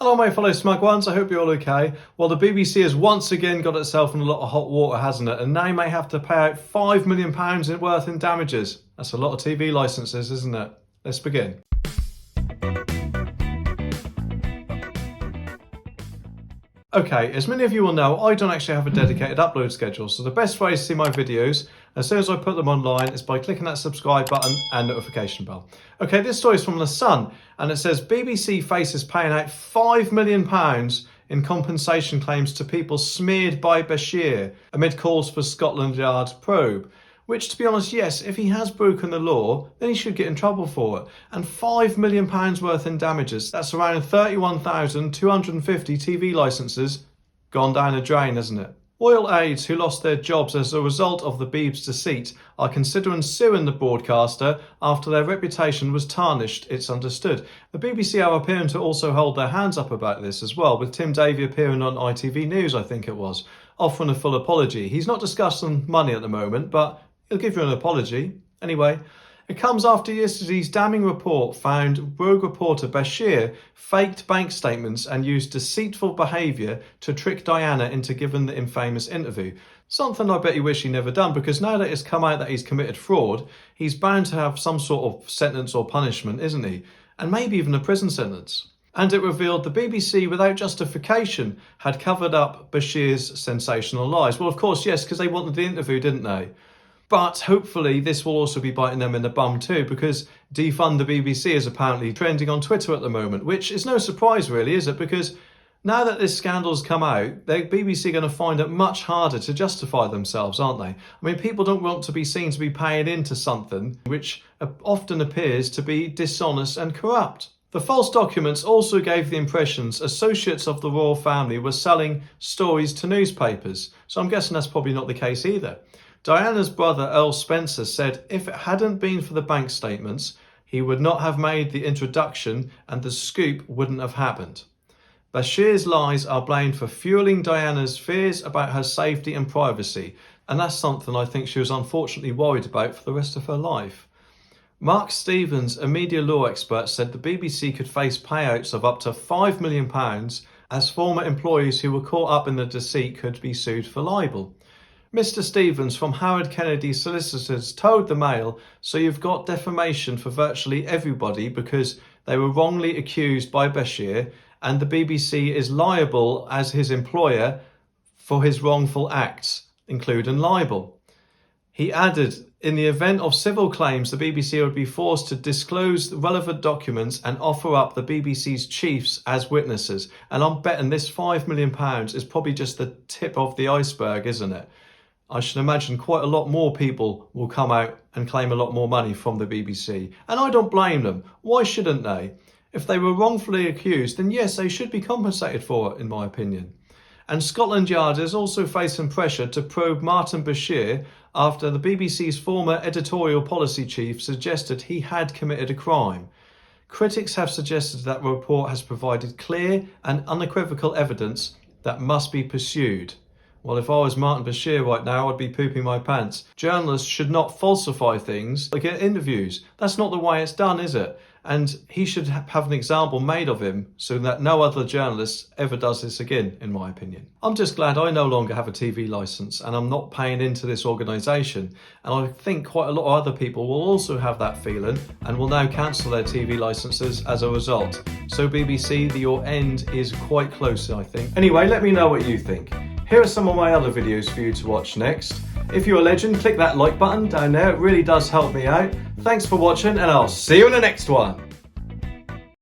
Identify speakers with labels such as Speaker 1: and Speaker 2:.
Speaker 1: Hello my fellow smug ones, I hope you're all okay. Well, the BBC has once again got itself in a lot of hot water, hasn't it? And now may have to pay out £5 million worth in damages. That's a lot of TV licences, isn't it? Let's begin. Okay, as many of you will know, I don't actually have a dedicated upload schedule, so the best way to see my videos, as soon as I put them online, is by clicking that subscribe button and notification bell. Okay, this story is from The Sun, and it says BBC faces paying out £5 million in compensation claims to people smeared by Bashir, amid calls for Scotland Yard probe. Which, to be honest, yes, if he has broken the law, then he should get in trouble for it. And £5 million worth in damages, that's around 31,250 TV licences gone down a drain, isn't it? Royal aides who lost their jobs as a result of the Beeb's deceit are considering suing the broadcaster after their reputation was tarnished, it's understood. The BBC are appearing to also hold their hands up about this as well, with Tim Davie appearing on ITV News, I think it was, offering a full apology. He's not discussing money at the moment, but he'll give you an apology. Anyway, it comes after yesterday's damning report found rogue reporter Bashir faked bank statements and used deceitful behaviour to trick Diana into giving the infamous interview. Something I bet you wish he never done, because now that it's come out that he's committed fraud, he's bound to have some sort of sentence or punishment, isn't he? And maybe even a prison sentence. And it revealed the BBC, without justification, had covered up Bashir's sensational lies. Well, of course, yes, because they wanted the interview, didn't they? But hopefully this will also be biting them in the bum too, because defund the BBC is apparently trending on Twitter at the moment, which is no surprise really, is it? Because now that this scandal's come out, the BBC are going to find it much harder to justify themselves, aren't they? I mean, people don't want to be seen to be paying into something which often appears to be dishonest and corrupt. The false documents also gave the impressions associates of the royal family were selling stories to newspapers, so I'm guessing that's probably not the case either. Diana's brother Earl Spencer said if it hadn't been for the bank statements, he would not have made the introduction and the scoop wouldn't have happened. Bashir's lies are blamed for fueling Diana's fears about her safety and privacy, and that's something I think she was unfortunately worried about for the rest of her life. Mark Stevens, a media law expert, said the BBC could face payouts of up to £5 million as former employees who were caught up in the deceit could be sued for libel. Mr. Stevens from Howard Kennedy Solicitors told the Mail, so you've got defamation for virtually everybody because they were wrongly accused by Bashir, and the BBC is liable as his employer for his wrongful acts, including libel. He added, in the event of civil claims, the BBC would be forced to disclose relevant documents and offer up the BBC's chiefs as witnesses. And I'm betting this £5 million is probably just the tip of the iceberg, isn't it? I should imagine quite a lot more people will come out and claim a lot more money from the BBC. And I don't blame them. Why shouldn't they? If they were wrongfully accused, then yes, they should be compensated for it, in my opinion. And Scotland Yard is also facing pressure to probe Martin Bashir after the BBC's former editorial policy chief suggested he had committed a crime. Critics have suggested that the report has provided clear and unequivocal evidence that must be pursued. Well, if I was Martin Bashir right now, I'd be pooping my pants. Journalists should not falsify things like at interviews. That's not the way it's done, is it? And he should have an example made of him so that no other journalist ever does this again, in my opinion. I'm just glad I no longer have a TV licence and I'm not paying into this organisation. And I think quite a lot of other people will also have that feeling and will now cancel their TV licences as a result. So BBC, your end is quite close, I think. Anyway, let me know what you think. Here are some of my other videos for you to watch next. If you're a legend, click that like button down there, it really does help me out. Thanks for watching and I'll see you in the next one.